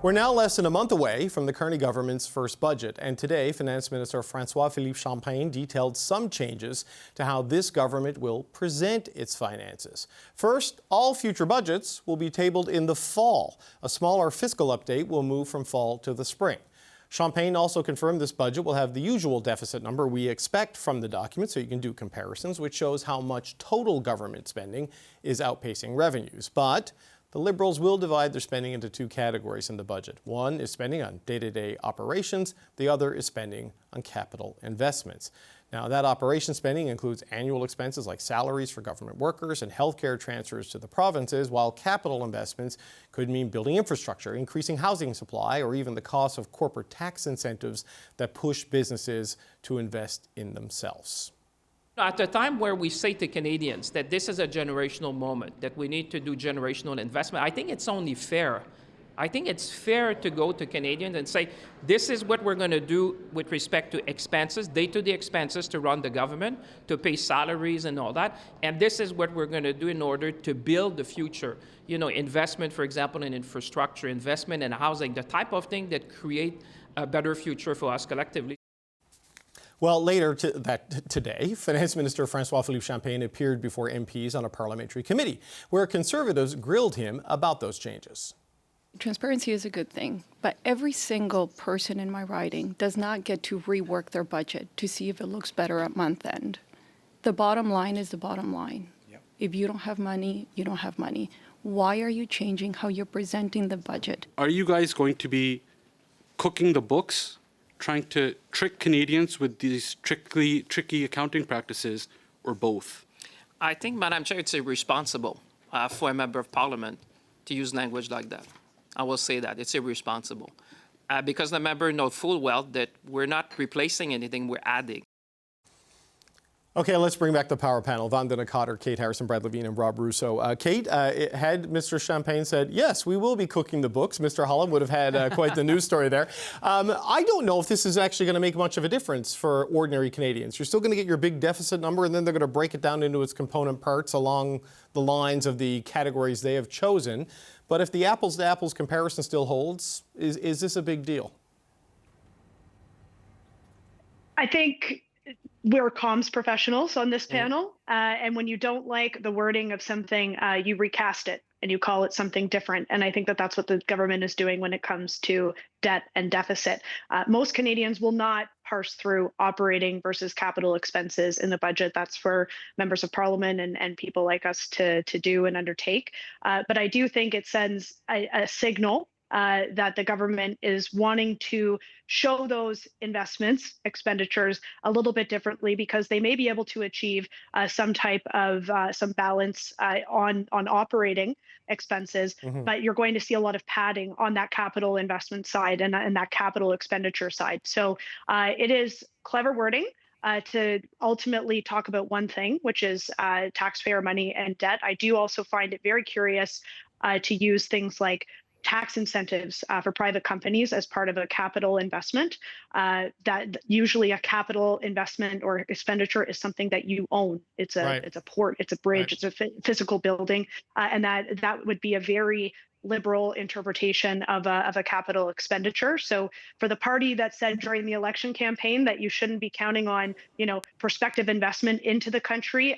We're now less than a month away from the Carney government's first budget, and today Finance Minister François-Philippe Champagne detailed some changes to how this government will present its finances. First, all future budgets will be tabled in the fall. A smaller fiscal update will move from fall to the spring. Champagne also confirmed this budget will have the usual deficit number we expect from the document, so you can do comparisons, which shows how much total government spending is outpacing revenues. But the Liberals will divide their spending into two categories in the budget. One is spending on day-to-day operations. The other is spending on capital investments. Now, that operation spending includes annual expenses like salaries for government workers and healthcare transfers to the provinces, while capital investments could mean building infrastructure, increasing housing supply, or even the cost of corporate tax incentives that push businesses to invest in themselves. At the time where we say to Canadians that this is a generational moment, that we need to do generational investment, I think it's only fair. I think it's fair to go to Canadians and say, this is what we're going to do with respect to expenses, day-to-day expenses to run the government, to pay salaries and all that, and this is what we're going to do in order to build the future. You know, investment, for example, in infrastructure, investment in housing, the type of thing that create a better future for us collectively. Well, later today, Finance Minister François-Philippe Champagne appeared before MPs on a parliamentary committee, where Conservatives grilled him about those changes. Transparency is a good thing, but every single person in my riding does not get to rework their budget to see if it looks better at month end. The bottom line is the bottom line. Yep. If you don't have money, you don't have money. Why are you changing how you're presenting the budget? Are you guys going to be cooking the books, trying to trick Canadians with these tricky accounting practices, or both? I think, Madam Chair, it's irresponsible for a member of Parliament to use language like that. I will say that. It's irresponsible. Because the member knows full well that we're not replacing anything, we're adding. Okay, let's bring back the power panel. Vandana Cotter, Kate Harrison, Brad Levine, and Rob Russo. Kate, had Mr. Champagne said, yes, we will be cooking the books, Mr. Holland would have had quite the news story there. I don't know if this is actually going to make much of a difference for ordinary Canadians. You're still going to get your big deficit number, and then they're going to break it down into its component parts along the lines of the categories they have chosen. But if the apples-to-apples comparison still holds, is this a big deal? I think we're comms professionals on this panel, and when you don't like the wording of something, you recast it and you call it something different. And I think that that's what the government is doing when it comes to debt and deficit. Most Canadians will not parse through operating versus capital expenses in the budget. That's for members of Parliament and people like us to do and undertake. But I do think it sends a signal that the government is wanting to show those investments, expenditures a little bit differently, because they may be able to achieve some type of some balance on operating expenses, but you're going to see a lot of padding on that capital investment side and that capital expenditure side. So it is clever wording to ultimately talk about one thing, which is taxpayer money and debt. I do also find it very curious to use things like tax incentives for private companies as part of a capital investment. That usually a capital investment or expenditure is something that you own. It's a it's a port, it's a bridge, it's a physical building, and that would be a very liberal interpretation of a capital expenditure. So for the party that said during the election campaign that you shouldn't be counting on, prospective investment into the country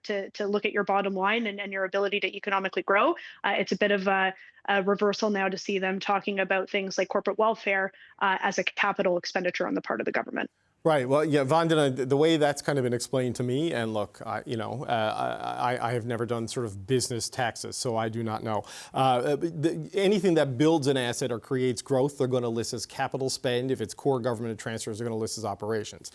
to look at your bottom line and your ability to economically grow, it's a bit of a reversal now to see them talking about things like corporate welfare as a capital expenditure on the part of the government. Right. Well, yeah, Vandana, the way that's kind of been explained to me, and look, I have never done sort of business taxes, so I do not know. Anything that builds an asset or creates growth, they're going to list as capital spend. If it's core government transfers, they're going to list as operations.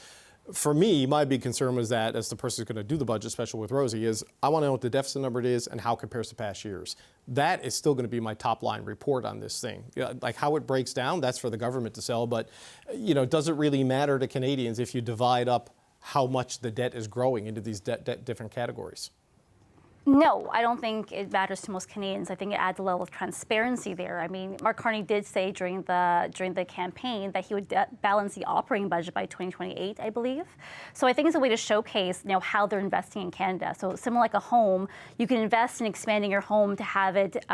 For me, my big concern was that, as the person who's going to do the budget, especially with Rosie, is I want to know what the deficit number is and how it compares to past years. That is still going to be my top line report on this thing. Like how it breaks down, that's for the government to sell. But, does it really matter to Canadians if you divide up how much the debt is growing into these different categories? No, I don't think it matters to most Canadians. I think it adds a level of transparency there. I mean, Mark Carney did say during the campaign that he would balance the operating budget by 2028, I believe. So I think it's a way to showcase, how they're investing in Canada. So similar like a home, you can invest in expanding your home to have it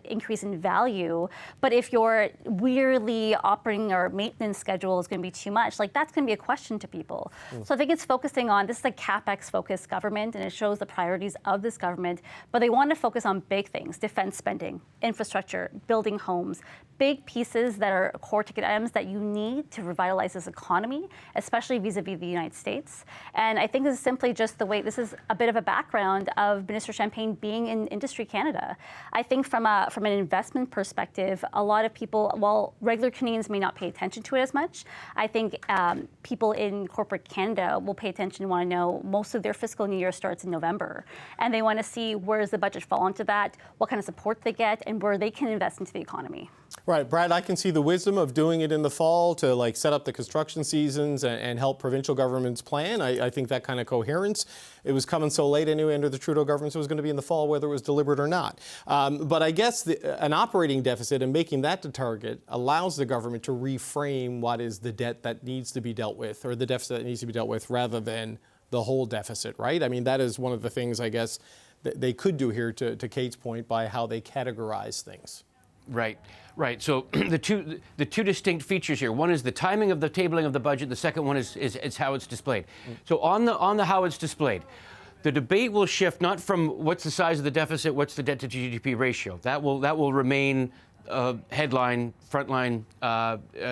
increase in value. But if your yearly operating or maintenance schedule is going to be too much, that's going to be a question to people. So I think it's focusing on this is a CapEx-focused government, and it shows the priorities of this government. But they want to focus on big things: defense spending, infrastructure, building homes, big pieces that are core ticket items that you need to revitalize this economy, especially vis-a-vis the United States. And I think this is simply just the way, this is a bit of a background of Minister Champagne being in Industry Canada. I think from an investment perspective, a lot of people, while regular Canadians may not pay attention to it as much, I think people in corporate Canada will pay attention and want to know most of their fiscal new year starts in November. And they want to see where does the budget fall into that, what kind of support they get, and where they can invest into the economy. Right, Brad, I can see the wisdom of doing it in the fall to set up the construction seasons and help provincial governments plan. I think that kind of coherence, it was coming so late anyway under the Trudeau government, so it was going to be in the fall whether it was deliberate or not. But I guess an operating deficit and making that the target allows the government to reframe what is the debt that needs to be dealt with, or the deficit that needs to be dealt with, rather than the whole deficit, right? I mean, that is one of the things, I guess, that they could do here, to Kate's point, by how they categorize things. Right. So the two distinct features here. One is the timing of the tabling of the budget. The second one is how it's displayed. So on the how it's displayed, the debate will shift not from what's the size of the deficit, what's the debt to GDP ratio. That will remain headline, frontline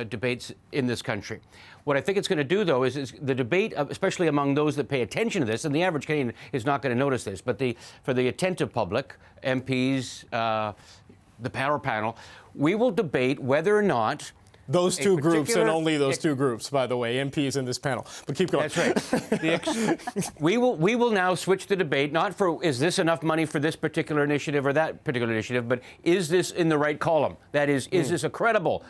debates in this country. What I think it's going to do, though, is the debate, especially among those that pay attention to this, and the average Canadian is not going to notice this, but for the attentive public, MPs, the power panel, we will debate whether or not those two groups, and only those two groups, by the way, MPs in this panel. But keep going. That's right. We will now switch the debate, not for is this enough money for this particular initiative or that particular initiative, but is this in the right column? That is this a credible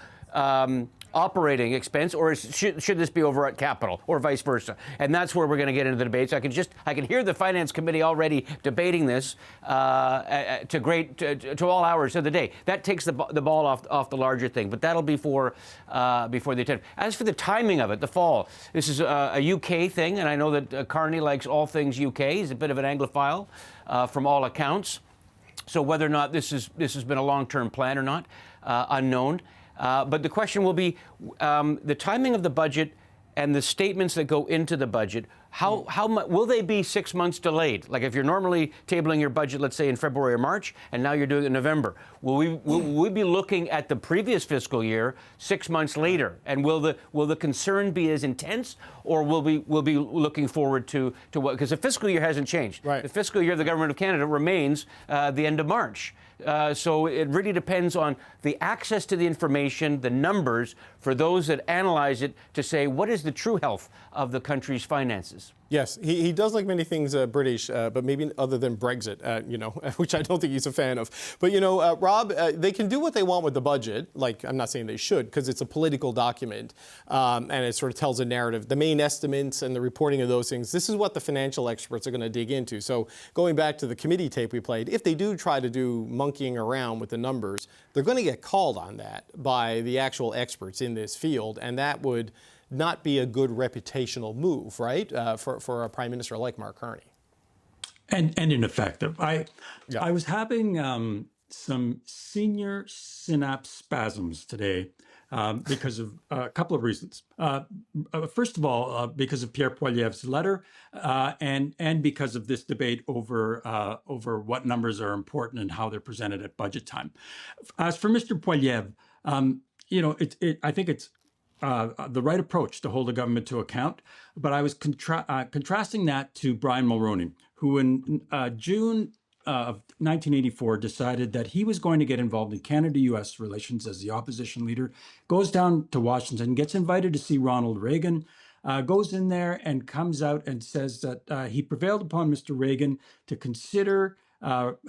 operating expense, or should this be over at capital, or vice versa? And that's where we're going to get into the debates. I can hear the Finance Committee already debating this to all hours of the day. That takes the ball off the larger thing, but that'll be before the attempt. As for the timing of it, the fall, this is a UK thing, and I know that Carney likes all things UK. He's a bit of an Anglophile from all accounts. So whether or not this has been a long-term plan or not, unknown. But the question will be the timing of the budget and the statements that go into the budget. How much will they be 6 months delayed? Like if you're normally tabling your budget, let's say in February or March, and now you're doing it in November, will we be looking at the previous fiscal year 6 months later? And will the concern be as intense, or will we be looking forward to what? Because the fiscal year hasn't changed. Right. The fiscal year of the Government of Canada remains the end of March. So it really depends on the access to the information, the numbers, for those that analyze it to say what is the true health of the country's finances. Yes, he does like many things British, but maybe other than Brexit, which I don't think he's a fan of. But, Rob, they can do what they want with the budget. Like, I'm not saying they should, because it's a political document, and it sort of tells a narrative. The main estimates and the reporting of those things, this is what the financial experts are going to dig into. So going back to the committee tape we played, if they do try to do monkeying around with the numbers, they're going to get called on that by the actual experts in this field, and that would not be a good reputational move, right, for a prime minister like Mark Carney. And ineffective. I was having some senior synapse spasms today because of a couple of reasons. First of all, because of Pierre Poilievre's letter, and because of this debate over what numbers are important and how they're presented at budget time. As for Mr. Poilievre, I think it's the right approach to hold the government to account. But I was contrasting that to Brian Mulroney, who in June of 1984 decided that he was going to get involved in Canada-U.S. relations as the opposition leader, goes down to Washington, gets invited to see Ronald Reagan, goes in there and comes out and says that he prevailed upon Mr. Reagan to consider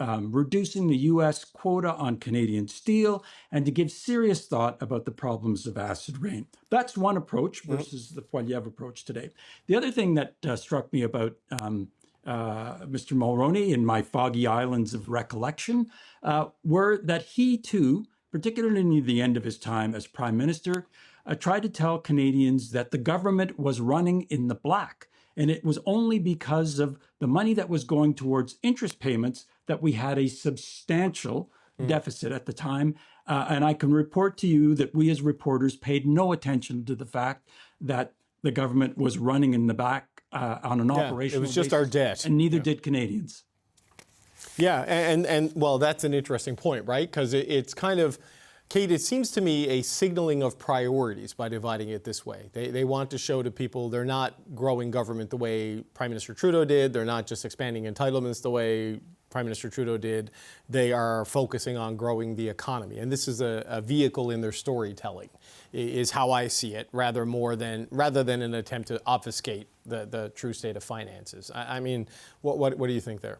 reducing the U.S. quota on Canadian steel and to give serious thought about the problems of acid rain. That's one approach versus the Poilievre approach today. The other thing that struck me about Mr. Mulroney in my foggy islands of recollection were that he too, particularly near the end of his time as Prime Minister, tried to tell Canadians that the government was running in the black. And it was only because of the money that was going towards interest payments that we had a substantial deficit at the time. And I can report to you that we as reporters paid no attention to the fact that the government was running in the back on an operational it was just basis, our debt. and neither did Canadians. Yeah, and well, that's an interesting point, right? Because it's kind of, Kate, it seems to me a signaling of priorities by dividing it this way. They want to show to people they're not growing government the way Prime Minister Trudeau did. They're not just expanding entitlements the way Prime Minister Trudeau did. They are focusing on growing the economy. And this is a vehicle in their storytelling, is how I see it, rather than an attempt to obfuscate the true state of finances. I mean, what do you think there?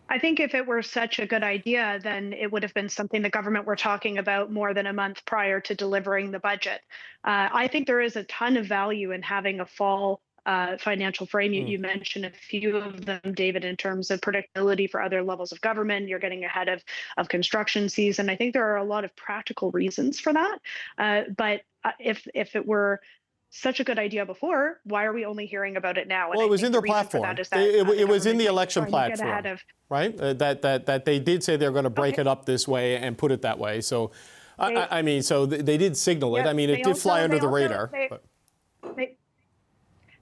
I think if it were such a good idea, then it would have been something the government were talking about more than a month prior to delivering the budget. I think there is a ton of value in having a fall financial frame. You mentioned a few of them, David, in terms of predictability for other levels of government. You're getting ahead of construction season. I think there are a lot of practical reasons for that. But if it were such a good idea before, why are we only hearing about it now? Well, it was in their platform. It was in the election platform, right? That they did say they're going to break it up this way and put it that way. So, I mean, so they did signal it. I mean, it did fly under the radar.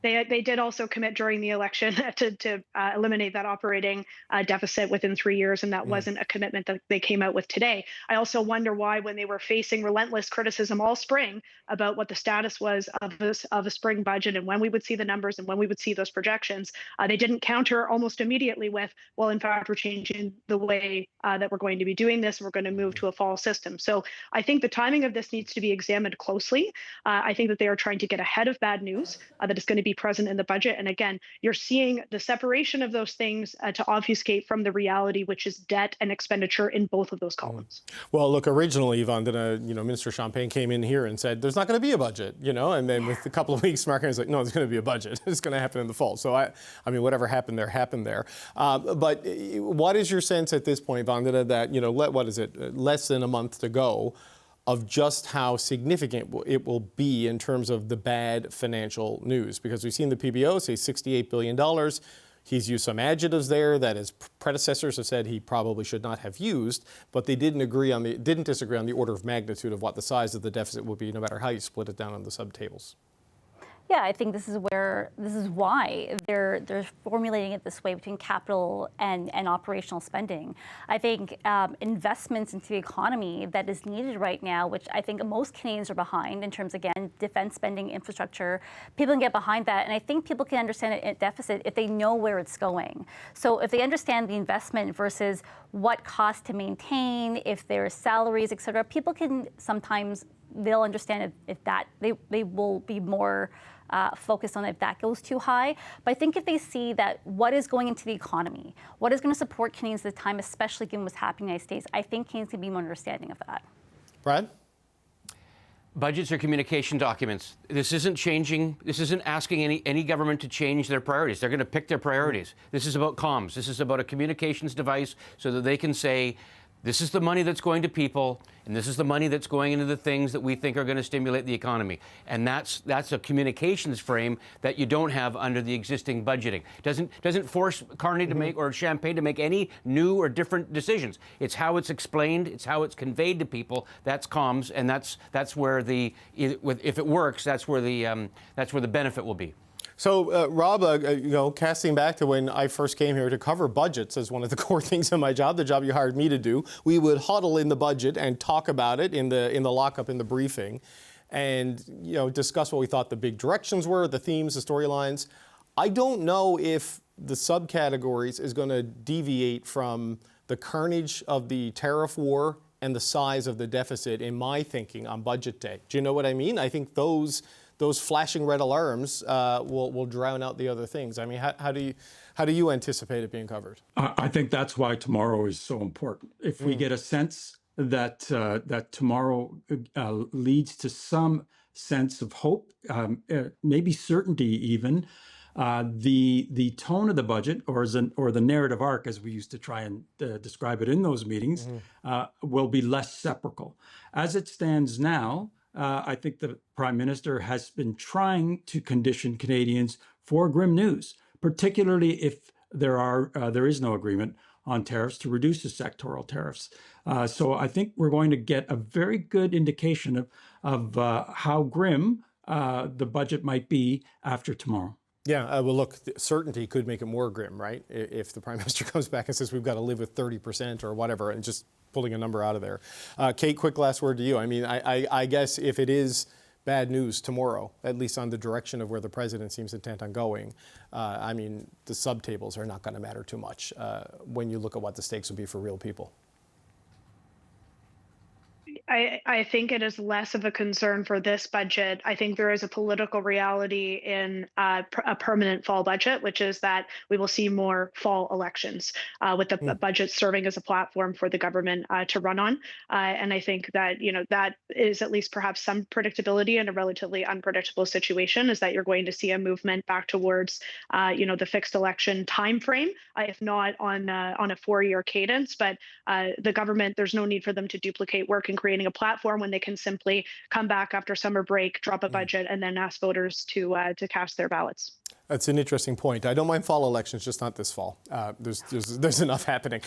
They did also commit during the election to eliminate that operating deficit within 3 years, and that wasn't a commitment that they came out with today. I also wonder why, when they were facing relentless criticism all spring about what the status was of a spring budget and when we would see the numbers and when we would see those projections, they didn't counter almost immediately with, well, in fact, we're changing the way that we're going to be doing this. We're going to move to a fall system. So I think the timing of this needs to be examined closely. I think that they are trying to get ahead of bad news that is going to be present in the budget. And again, you're seeing the separation of those things to obfuscate from the reality, which is debt and expenditure in both of those columns. Well, look, originally, Vandana, Minister Champagne came in here and said, there's not going to be a budget, and then with a couple of weeks, Mark Carney's like, no, there's going to be a budget. It's going to happen in the fall. So I mean, whatever happened there, happened there. But what is your sense at this point, Vandana, that, what is it, less than a month to go, of just how significant it will be in terms of the bad financial news? Because we've seen the PBO say $68 billion. He's used some adjectives there that his predecessors have said he probably should not have used, but they didn't disagree on the order of magnitude of what the size of the deficit would be, no matter how you split it down on the subtables. Yeah, I think this is why they're formulating it this way between capital and operational spending. I think investments into the economy that is needed right now, which I think most Canadians are behind in terms, again, defense spending, infrastructure, people can get behind that. And I think people can understand a deficit if they know where it's going. So if they understand the investment versus what costs to maintain, if there's salaries, et cetera, people can sometimes, they'll understand if that, they will be more focused on if that goes too high. But I think if they see that what is going into the economy, what is going to support Canadians at the time, especially given what's happening in the United States, I think Canadians can be more understanding of that. Brad? Budgets are communication documents. This isn't changing. This isn't asking any government to change their priorities. They're going to pick their priorities. This is about comms. This is about a communications device so that they can say, this is the money that's going to people, and this is the money that's going into the things that we think are going to stimulate the economy. And that's a communications frame that you don't have under the existing budgeting. Doesn't force Carney to make, or Champagne to make, any new or different decisions. It's how it's explained, it's how it's conveyed to people. That's comms, and that's where if it works, that's where the benefit will be. So, Rob, casting back to when I first came here to cover budgets as one of the core things in my job, the job you hired me to do, we would huddle in the budget and talk about it in the lockup, in the briefing, and discuss what we thought the big directions were, the themes, the storylines. I don't know if the subcategories is going to deviate from the carnage of the tariff war and the size of the deficit in my thinking on budget day. Do you know what I mean? I think those flashing red alarms will drown out the other things. I mean, how do you anticipate it being covered? I think that's why tomorrow is so important. If we get a sense that tomorrow leads to some sense of hope, maybe certainty even, The tone of the budget, or the narrative arc, as we used to try and describe it in those meetings, will be less sepulchral. As it stands now, I think the Prime Minister has been trying to condition Canadians for grim news, particularly if there is no agreement on tariffs, to reduce the sectoral tariffs. So I think we're going to get a very good indication of how grim the budget might be after tomorrow. Yeah, well, look, certainty could make it more grim, right? If the Prime Minister comes back and says we've got to live with 30% or whatever, and just pulling a number out of there. Kate, quick last word to you. I mean, I guess if it is bad news tomorrow, at least on the direction of where the president seems intent on going, I mean, the subtables are not going to matter too much when you look at what the stakes would be for real people. I think it is less of a concern for this budget. I think there is a political reality in a permanent fall budget, which is that we will see more fall elections with the budget serving as a platform for the government to run on. And I think that, that is at least perhaps some predictability in a relatively unpredictable situation, is that you're going to see a movement back towards, the fixed election time frame, if not on a 4-year cadence. But the government, there's no need for them to duplicate work in creating a platform when they can simply come back after summer break, drop a budget, and then ask voters to cast their ballots. That's an interesting point. I don't mind fall elections, just not this fall. There's enough happening.